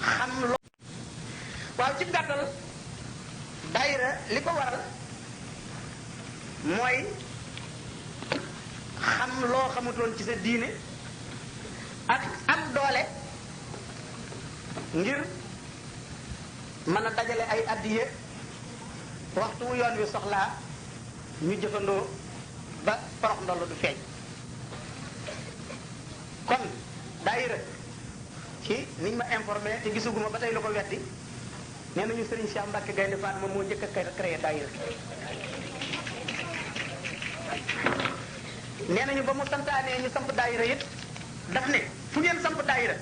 xam loo waaw ci gàttal daayira li ko waral mooy xam loo xamutoon ci sa diine ak am doole ngir mën a dajale ay addiye waxtu wu yoon wi soxlaa ñu jëfandoo ba porox ndollu du feeñ kon daayira ci niñ ma informé te gisuguma ba tey lu ko weddi nee nañu Serigne Cheikh Mbacke Gaynde Fatma moo njëkk a créé daayira nee nañu ba mu santaanee ñu samp daayira it daf ne fu ngeen samp daayira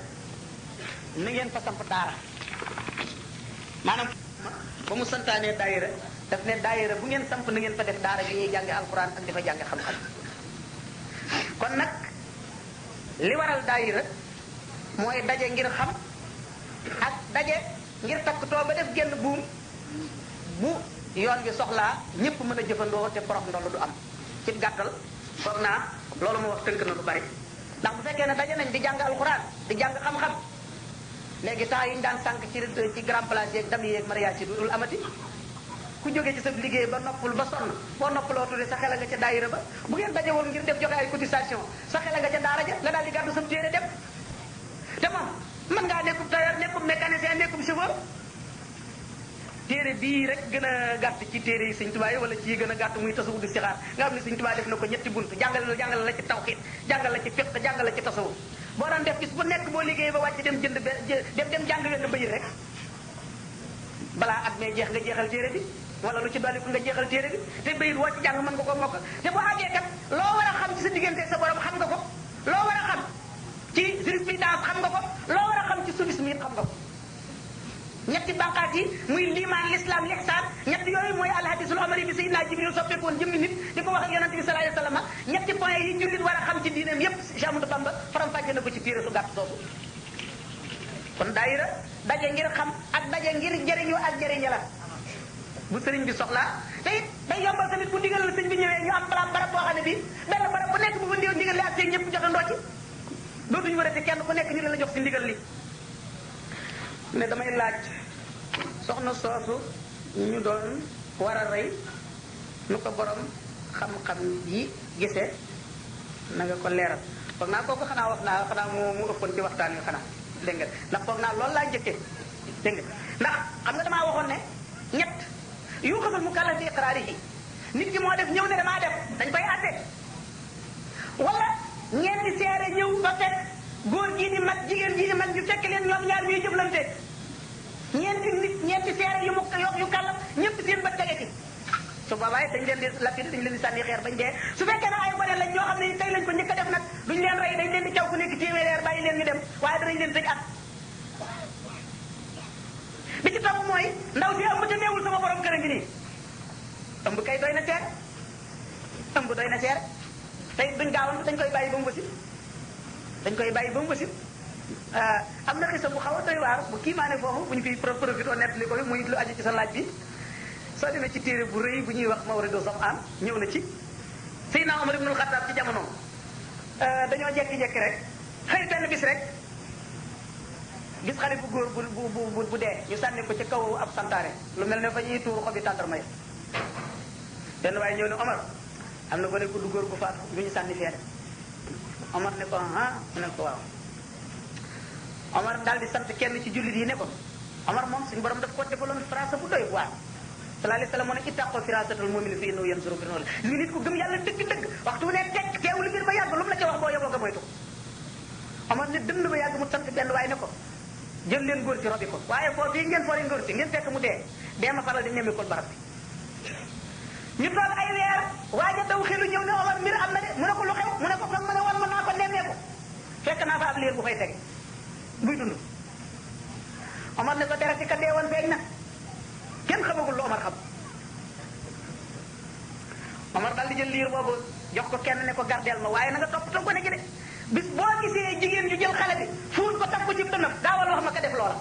na ngeen fa samp daara maanaam ba mu santaanee daayira daf ne daayira bu ngeen samp na ngeen fa def daara bi ñuy jànge alxuraan ak di fa jànge xam-xam kon nag li waral daayira mooy daje ngir xam ak daje ngir takkatoo ba def genn buum bu yoon bi soxlaa ñëpp mën a jëfandoo te porox ndoll du am ci gàttal foog naa loolu ma wax tënk na lu bari ndax bu fekkee ne daje nañ di jàng alxuraan di jàng xam-xam léegi temps yi ñu daan sànq ci grand place yeeg dam yeeg mariage yi dul amati ku jógee ci sa liggéey ba noppul ba sonn boo noppaloo tudde sa xel nga ca daayira ba bu ngeen daje woon ngir def joxe ay cotisation sa xel nga ca daara ja nga daal di gàddu sa téere dem te moom mën ngaa nekkub tailleur nekkub mécanicien nekkub chauffeur téere bii rek gën a gàtt ci téere yi Sëñ Tuubaa yi wala ci gën a gàtt muy tasawuf di sixaar nga xam ne Sëñ Tuubaa def na ko ñetti bunt jàngale la ci tawxiid jàngale la ci fiqh jàngale la ci tasawuf boo daan def gis bu nekk boo liggéey ba wàcc dem jënd dem jàng wenn bayit rek balaa at mee jeex nga jeexal téere bi wala lu ci dolliku nga jeexal téere bi te bayit woo ci jàng mën nga ko mokkal te boo àggee kat loo war a xam ci sa diggante sa borom xam nga ko loo war a xam ci jurisprudence xam nga ko loo war a xam ci soufisme it xam nga ko ñetti bànqaat yi muy liimaan l'islam l'ihsaan ñetti yooyu mooy alhadisul omari bi sayyidina Jibril soppeekoon jëmmi nit di ko wax ak yonente bi sallallahu alayhi wa sallam ñetti point yi jullit war a xam ci diineem yépp Cheikh Ahmadou Bamba faram-fàcce na ko ci téere su gàtt soosu kon daayira daje ngir xam ak daje ngir jëriñu ak jëriñe la bu sëriñ bi soxlaa te it day yombal tamit bu ndigal la sëñ bi ñëwee ñu am barab boo xam ne bi benn barab bu nekk bu fa ndigal li ak seen ñëpp joxandoo ci dootuñu war a te kenn ku nekk ñu la jox ci ndigal li ne damay laaj soxna soosu ñu doon war a rey nu ko borom xam-xam yi gisee na nga ko leeral foog naa kooku xanaa mu ëppoon ci waxtaan wi xanaa dégg nga ndax foog naa loolu laa njëkkee dégg nga ndax xam nga damaa waxoon ne ñett yu xamal mu kàlla fi iqraari yi nit ki moo def ñëw ne damaa def dañ koy àtte wala ñeenti seere ñëw ba fekk góor gii di mag jigéen gii di mag ñu fekk leen ñoom ñaar ñuy jëflante ñeenti seere yu kàllam ñëpp seen ba tege ci su boobaa dañ leen di lapide dañ leen di sànni xeer bañ dee su fekkee ne ay gone lañ ñoo xam ne tey lañ ko njëkk a def nag duñ leen rey dañ leen di caw ku nekk téeméer bàyyi leen ñu dem waaye danañ leen tëj at bi ci topp mooy ndaw si ëmb te neewul sama borom kër a ngi nii ëmb kay doy na seer ëmb doy na seer tey duñ gaawantu dañ koy bàyyi ba mu wasit am na xisa bu xaw a doy waar bu kii maa ne foofu bu ñu fi profité nett li ko fi muy lu aju ci sa laaj bi soo demee ci téere bu rëy bu ñuy wax Mawridu Zam'an ñëw na ci Seydina Omar ibnul Xattaab ci jamonoom dañoo jekki-jekki rek xëy benn bis rek gis xale bu góor bu dee ñu sànni ko ci kaw ab santaare lu mel ne fa ñuy tuur xobi tàndarma yi benn waaye ñëw ne Omar am na gone du góor bu faatu bu ñu sànni feere Omar ne ko mu ne ko waaw Omar daal di sant kenn ci jullit yi ne ko Omar moom suñu borom daf ko defaloon phrase bu doy waar sallallahu alayhi wa sallam moo ne ittaqu firasatal mu'min fi innahu yanzuru fi noonu li nit ko gëm yàlla dëgg-dëgg waxtu bu ne tekk teewul mbir ba yàgg lu mu la ca wax boo yeboo nga moytu Omar ne dënd ba yàgg mu sant benn waaye ne ko jël leen góor ci robi ko waaye foofu fii ngeen foore ngóor si ngeen fekk mu dee ma faral di nemmi ko barab bi ñu toog ay weer waaja daw xelu ñëw ne Omar mbir am na de mu ne ko lu xew mu ne ko fan ma ne woon mën naa ko nemmee ko fekk naa fa ab liir bu fay tege buy dund Omar ne ko deret ci ka dee woon feeñ na kenn xamagul lu Omar xam Omar daal di jël liir boobu jox ko kenn ne ko gardeel ma waaye na nga toppatoo gone gi de bis boo gisee jigéen ju jël xale bi fuul ko taf ko ci dënnam gaawal wax ma ka def loola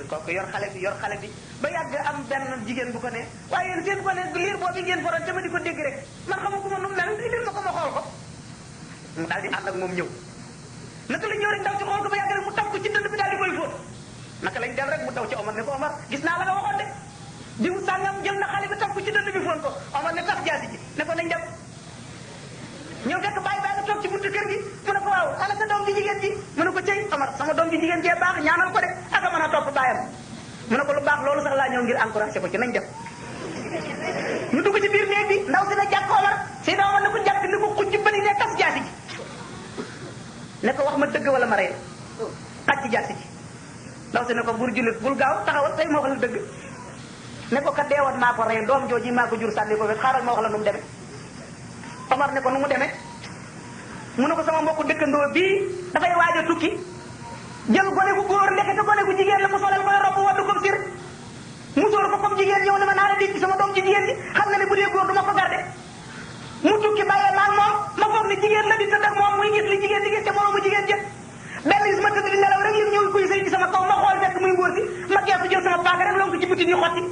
kooku yor xale bi ba yàgg am benn jigéen bu ko ne waaye yéen seen ko ne liir boobu ngeen foroon te ma di ko dégg rek man xamaguma nu mu mel indil ma ko ma xool ko mu daal di ànd ak moom ñëw naka la ñëw rek ndaw ci xool naka lañ del rek mu daw ci Omar ne ko Omar gis naa la nga waxoon de diw sàngam jël na xale bi taf ko ci dënd bi foon ko Omar ne tax jaasi ji ne ko nañ dem ñëw fekk bàyyi nga toog ci buntu kër gi mu ne ko waaw ana sa doom ji jigéen ji mu ne ko cëy Omar sama doom ji jigéen jee baax ñaanal ko de aka mën a topp bàyyam mu ne ko lu baax loolu sax laa ñëw ngir encouragé ko ci nañ dem ñu dugg ci biir néeg bi ndaw si na jàkk Omar si na Omar ne ko jàkk ni ko xucc bëni ne tas jaasi ji ne ko wax ma dëgg wala ma rey xaj ci jaasi ji ndaw si ne ko bur jullit bul gaaw taxawal tey ma wax la dëgg ne ko kat deewoon maa ko rey doom jooji maa ko jur sànni ko wet xaaral ma wax la nu mu demee Omar ne ko nu mu demee mu ne ko sama mbokku dëkkandoo bii dafay waaj a tukki jël gone gu góor ndekete gone gu jigéen la ko solal koy robb waddu comme sir musóor ko comme jigéen ñëw ne ma naa la denc sama doom ci jigéen ji xam na ne bu dee góor du ma ko garde mu tukki bàyyee maag moom ma foog ne jigéen la di tëdd ak moom muy gis li jigéen di gis te moroomu jigéen jë benn gis ma tëdd di nelaw rek yéen ñëw kuy sëy ci sama kaw ma xool fekk muy ngóor si ma geesu jël sama paaka rek lonk ci buti ni xotti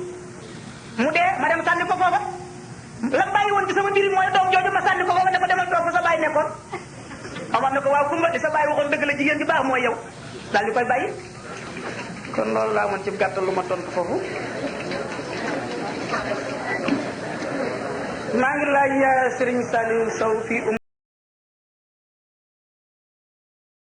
mu dee ma dem sànni ko foofa lam bàyyi woon ci sama mbiri mooy doom jooju ma sànni ko foofa ne ko demal toog fa sa bàyyi nekkoon Omar ne ko waaw kumba di sa bàyyi waxoon dëgg la jigéen ji baax mooy yow daal di koy bàyyi kon loolu laa mën ci gàttal lu ma tontu foofu maa ngi laaj Serigne Saliou Sow fii